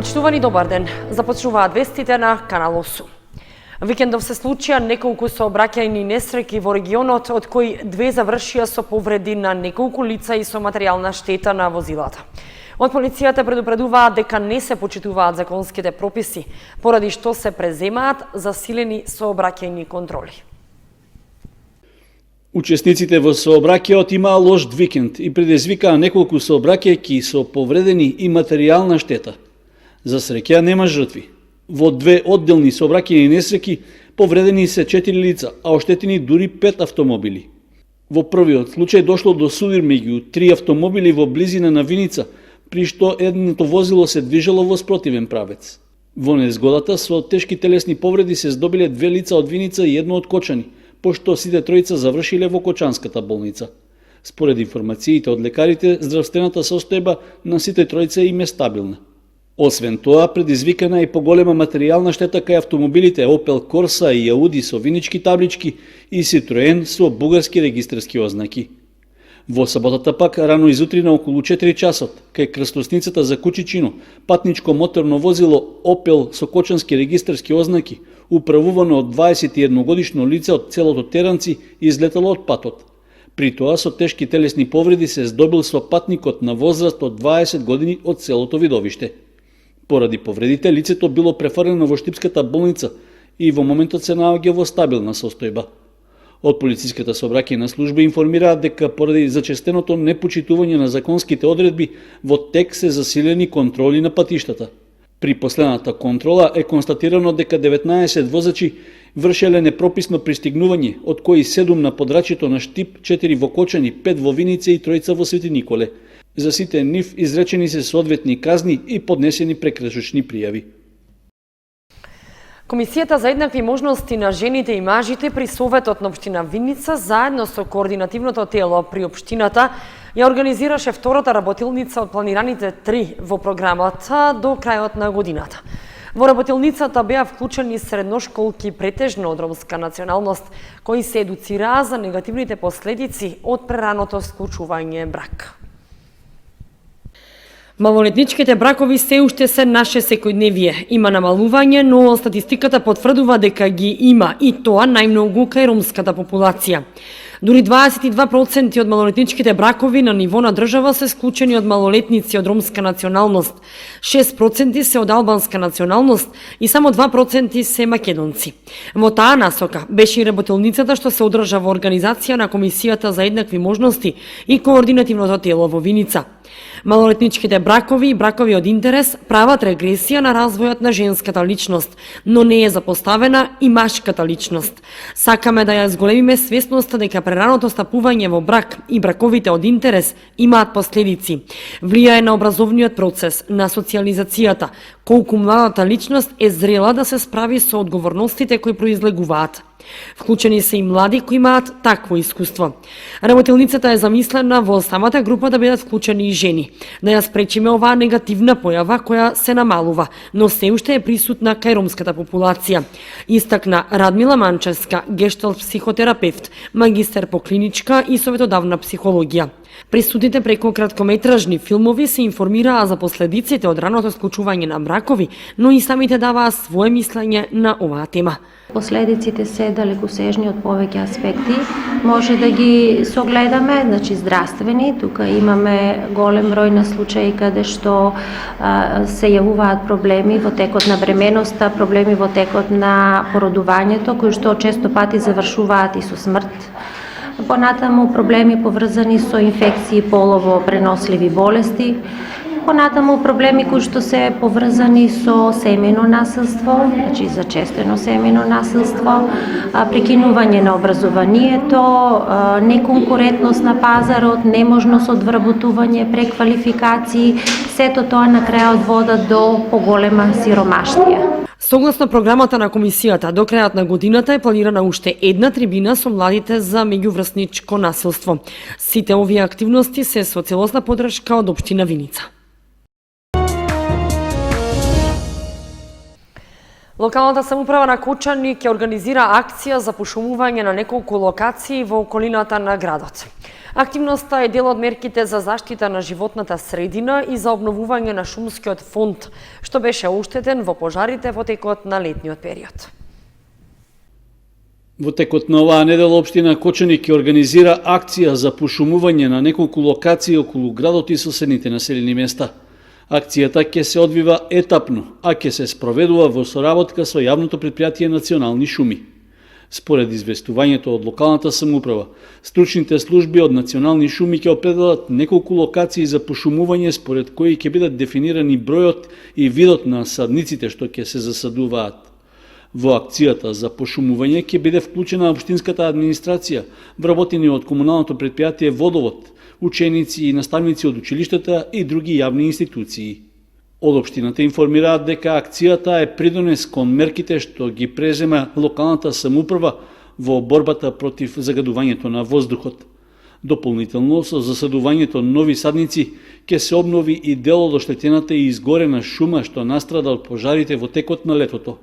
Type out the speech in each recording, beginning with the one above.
Почитувани, добар ден. Започнуваат вестите на Канал 8. Викендов се случија неколку сообраќајни несреќи во регионот, од кои 2 завршија со повреди на неколку лица и со материјална штета на возилата. Од полицијата предупредуваат дека не се почитуваат законските прописи, поради што се преземаат засилени сообраќајни контроли. Учесниците во сообраќајот имаа лош викенд и предизвикаа неколку сообраќајки со повредени и материјална штета. За среќа нема жртви. Во 2 одделни сообраќајни несреќи повредени се 4 лица, а оштетени дури 5 автомобили. Во првиот случај дошло до судир меѓу 3 автомобили во близина на Виница, при што едното возило се движело во спротивен правец. Во незгодата со тешки телесни повреди се здобиле 2 лица од Виница и едно од Кочани, пошто сите тројца завршиле во Кочанската болница. Според информациите од лекарите, здравствената состојба на сите тројца им е стабилна. Освен тоа, предизвикана и поголема материјална штета кај автомобилите Opel Corsa и Audi со винички таблички и Citroen со бугарски регистарски ознаки. Во саботата пак, рано изутрина околу 4 часот, кај крстосницата за Кучичино, патничко моторно возило Opel со кочански регистарски ознаки, управувано од 21 годишно лице од селото Теранци, излетало од патот. При тоа со тешки телесни повреди се здобил со патникот на возраст од 20 години од селото Видовиште. Поради повредите, лицето било префрлено во Штипската болница и во моментот се наоѓа во стабилна состојба. Од полициската сообраќајна служба информираат дека поради зачестеното непочитување на законските одредби, во тек се засилени контроли на патиштата. При последната контрола е констатирано дека 19 возачи вршеле непрописно пристигнување, од кои 7 на подрачјето на Штип, 4 во Кочани, 5 во Виница и 3 во Свети Николе. За сите нив изречени се соодветни казни и поднесени прекршочни пријави. Комисијата за еднакви можности на жените и мажите при Советот на општина Виница заедно со координативното тело при општината ја организираше втората работилница од планираните 3 во програмата до крајот на годината. Во работилницата беа вклучени средношколки претежно од ромска националност, кои се едуцираа за негативните последици од прераното склучување брак. Малолетничките бракови се уште се наше секојдневие. Има намалување, но статистиката потврдува дека ги има и тоа најмногу кај ромската популација. Дури 22% од малолетничките бракови на ниво на држава се склучени од малолетници од ромска националност, 6% се од албанска националност и само 2% се македонци. Во таа насока беше и работилницата што се одржа во организација на Комисијата за еднакви можности и координативното тело во Виница. Малолетничките бракови и бракови од интерес прават регресија на развојот на женската личност, но не е запоставена и машката личност. Сакаме да ја зголемиме свесноста дека прераното стапување во брак и браковите од интерес имаат последици. Влијае на образовниот процес, на социјализацијата, колку младата личност е зрела да се справи со одговорностите кои произлегуваат. Вклучени се и млади кои имаат такво искуство. Работилницата е замислена во самата група да бидат вклучени и жени, да ја спречиме оваа негативна појава која се намалува, но се уште е присутна кај ромската популација. Истакна Радмила Манчевска, гешталт психотерапевт, магистер по клиничка и советодавна психологија. Присутните преку краткометражни филмови се информираа за последиците од раното склучување на бракови, но и самите даваа свое мислење на оваа тема. Последиците се далекосежни од повеќе аспекти. Може да ги согледаме, значи здравствени. Тука имаме голем број на случаи каде што се јавуваат проблеми во текот на бременоста, проблеми во текот на породувањето, кои што често пати завршуваат и со смрт. Понатаму проблеми поврзани со инфекции, полово преносливи болести. Понатаму проблеми кои што се поврзани со семејно насилство, значи зачестено семејно насилство, прекинување на образованието, неконкурентност на пазарот, неможност од вработување, преквалификации, сето тоа на крајот водат до поголема сиромаштија. Согласно програмата на Комисијата, до крајот на годината е планирана уште една трибина со младите за меѓуврсничко насилство. Сите овие активности се со целосна поддршка од општина Виница. Локалната самоуправа на Кочани ќе организира акција за пошумување на неколку локации во околината на градот. Активноста е дел од мерките за заштита на животната средина и за обновување на шумскиот фонд, што беше оштетен во пожарите во текот на летниот период. Во текот на оваа недела општина Кочани ќе организира акција за пошумување на неколку локации околу градот и соседните населени места. Акцијата ќе се одвива етапно, а ќе се спроведува во соработка со јавното претпријатие Национални шуми. Според известувањето од локалната самоуправа, стручните служби од Национални шуми ќе определат неколку локации за пошумување според кои ќе бидат дефинирани бројот и видот на садниците што ќе се засадуваат. Во акцијата за пошумување ќе биде вклучена општинската администрација, вработени од комуналното претпријатие Водовод, ученици и наставници од училиштата и други јавни институции. Од општината информираат дека акцијата е придонес кон мерките што ги презема локалната самоуправа во борбата против загадувањето на воздухот. Дополнително, со засадувањето нови садници, ќе се обнови и дел од оштетената и изгорена шума што настрада од пожарите во текот на летото.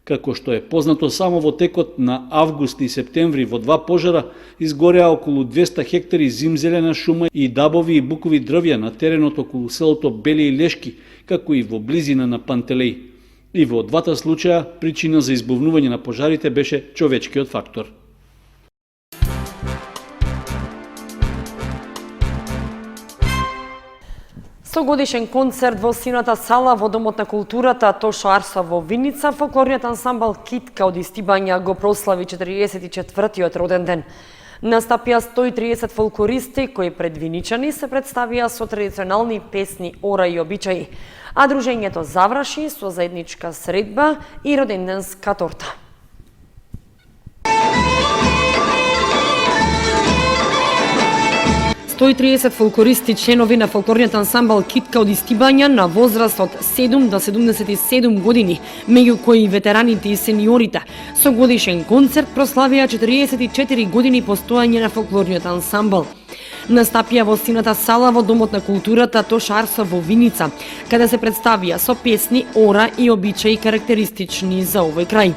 Како што е познато, само во текот на август и септември во два пожара изгореа околу 200 хектари зимзелена шума и дабови и букови дрвја на теренот околу селото Бели и Лешки, како и во близина на Пантелеј. И во двата случаја причина за избувнување на пожарите беше човечкиот фактор. Годишен концерт во сината сала во Домот на културата Тошо Арсо во Виница, фолклорниот ансамбл Китка од Истибања го прослави 44-тиот роден ден. Настапија 130 фолклористи кои пред виничани се представија со традиционални песни, ора и обичаи, а дружењето заврши со заедничка средба и роденденска торта. Стои 30 фолклористи, членови на фолклорниот ансамбл Китка од Истибања на возраст од 7 до 77 години, меѓу кои ветераните и сениорите, со годишен концерт прославија 44 години постојање на фолклорниот ансамбл. Настапија во сината сала во Домот на културата Тошо Арсо во Виница, каде се представија со песни, ора и обичаи карактеристични за овој крај.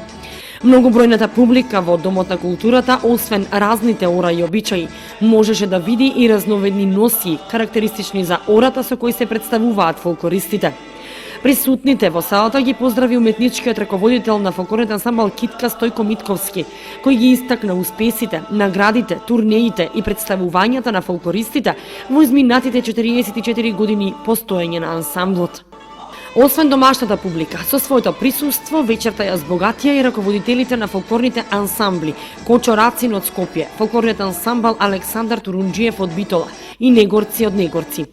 Многобројната публика во Домот на културата, освен разните ора и обичаи, можеше да види и разновидни носи, карактеристични за ората со кои се представуваат фолклористите. Присутните во салата ги поздрави уметничкиот раководител на фолклорниот ансамбл Китка Стојко Митковски, кој ги истакна успесите, наградите, турнеите и представувањата на фолклористите во изминатите 44 години постоење на ансамблот. Освен домашната публика, со своето присуство вечерта ја збогатија и раководителите на фолклорните ансамбли Кочо Рацин од Скопје, фолклорниот ансамбл Александар Турунџиев од Битола и Негорци од Негорци.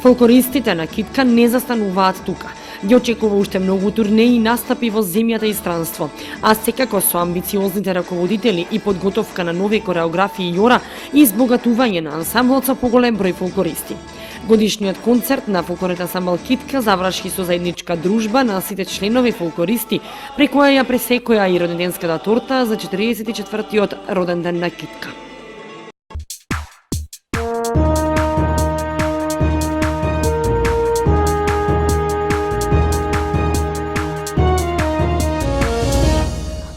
Фолклористите на Китка не застануваат тука. Ги очекува уште многу турнеи и настапи во земјата и странство, а секако со амбициозните раководители и подготовка на нови кореографии и ора и избогатување на ансамблот со поголем број фолклористи. Годишниот концерт на фолклорниот ансамбл Китка заврши со заедничка дружба на сите членови фолклористи, при која ја пресекоја и роденденската торта за 44-тиот роден ден на Китка.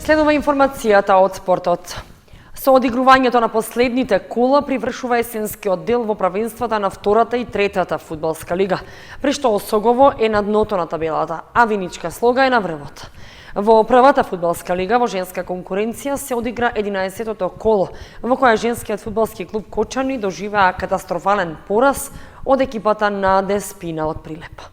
Следува информацијата од спортот. Со одигрувањето на последните кола привршува есенскиот дел во правенствата на втората и третата фудбалска лига, при што Осогово е на дното на табелата, а Виничка Слога е на врвот. Во првата фудбалска лига во женска конкуренција се одигра 11-тото коло, во која женскиот фудбалски клуб Кочани доживеа катастрофален пораз од екипата на Деспина од Прилеп.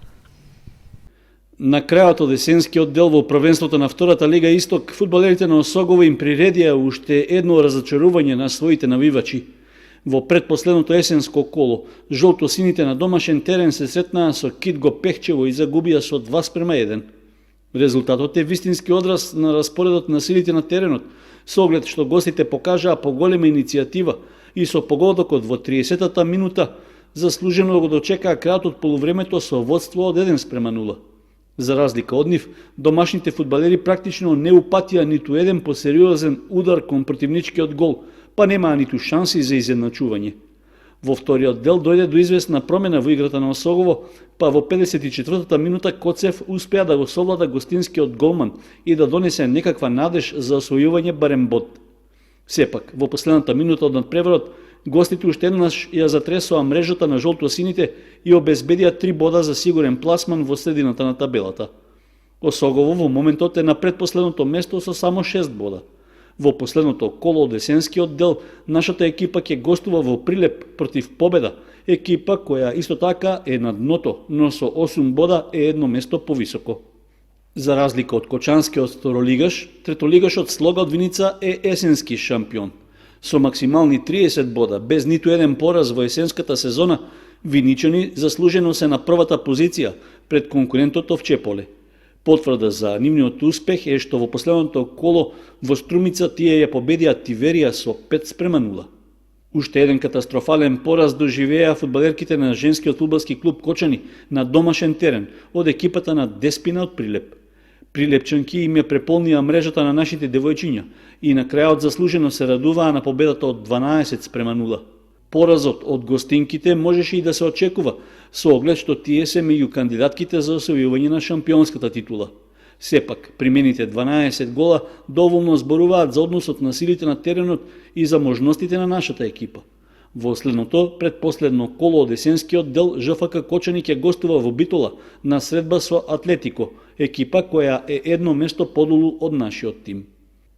На крајот од есенскиот дел во првенството на втората лига Исток, фудбалерите на Осогово им приредија уште едно разочарување на своите навивачи. Во предпоследното есенско коло, жолто-сините на домашен терен се сретнаа со Китго Пехчево и загубија со 2:1. Резултатот е вистински одраз на распоредот на силите на теренот, со оглед што гостите покажаа поголема иницијатива и со погодокот во 30-та минута заслужено го дочекаа крајот од полувремето со водство од 1:0. За разлика од нив, домашните фудбалери практично не упатија ниту еден посериозен удар кон противничкиот гол, па немаа ниту шанси за изедначување. Во вториот дел дојде до известна промена во играта на Осогово, па во 54-та минута Коцев успеа да го совлада гостинскиот голман и да донесе некаква надеж за освојување барем бод. Сепак, во последната минута од надпреварот, гостите уште еднаш ја затресоа мрежата на жолтосините и обезбедија 3 бода за сигурен пласман во средината на табелата. Осогово во моментот е на предпоследното место со само 6 бода. Во последното коло од есенскиот дел, нашата екипа ќе гостува во Прилеп против Победа, екипа која исто така е на дното, но со 8 бода е едно место повисоко. За разлика од кочанскиот второлигаш, третолигашот Слога од Виница е есенски шампион. Со максимални 30 бода, без ниту еден пораз во есенската сезона, виничани заслужено се на првата позиција пред конкурентот Овчеполе. Потврда за нивниот успех е што во последното коло во Струмица тие ја победија Тиверија со 5:0. Уште еден катастрофален пораз доживеа фудбалерките на женскиот фудбалски клуб Кочани на домашен терен од екипата на Деспина од Прилеп. Прилепчанки им ја преполнија мрежата на нашите девојчиња и на крајот заслужено се радуваа на победата од 12:0. Поразот од гостинките можеше и да се очекува, со оглед што тие се меѓу кандидатките за освојување на шампионската титула. Сепак, примените 12 гола доволно зборуваат за односот на силите на теренот и за можностите на нашата екипа. Во следното, предпоследно коло од есенскиот дел, ЖФК Кочани ќе гостува во Битола на средба со Атлетико, екипа која е едно место подолу од нашиот тим.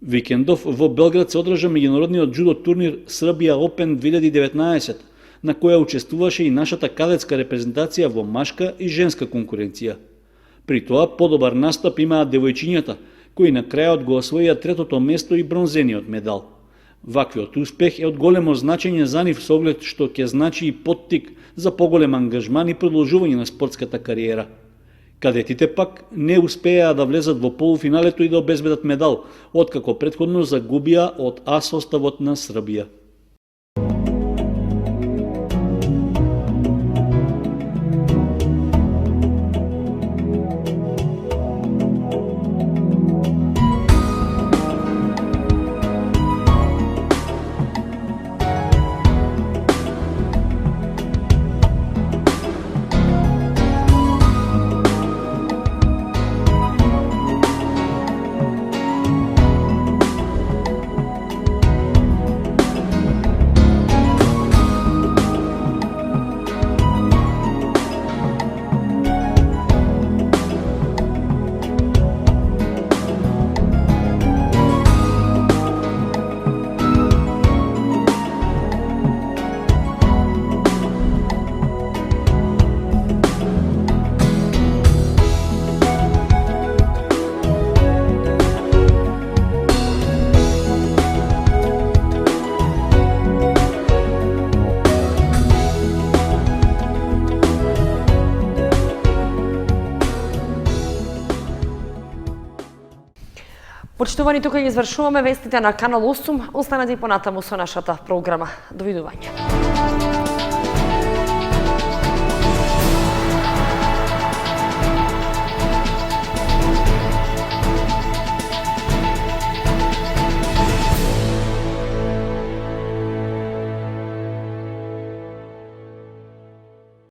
Викендов во Белград се одржа меѓународниот джудо турнир Србија Опен 2019, на која учествуваше и нашата кадетска репрезентација во машка и женска конкуренција. При тоа подобар настап имаат девојчињата, кои на крајот го освоија третото место и бронзениот медал. Ваквиот успех е од големо значење за нив со оглед што ќе значи и поттик за поголем ангажман и продолжување на спортската кариера. Кадетите пак не успеа да влезат во полуфиналето и да обезбедат медал, откако претходно загубија од А составот на Србија. Почитувани, тука ги извршуваме вестите на Канал 8. Останете и понатаму со нашата програма. Довидување.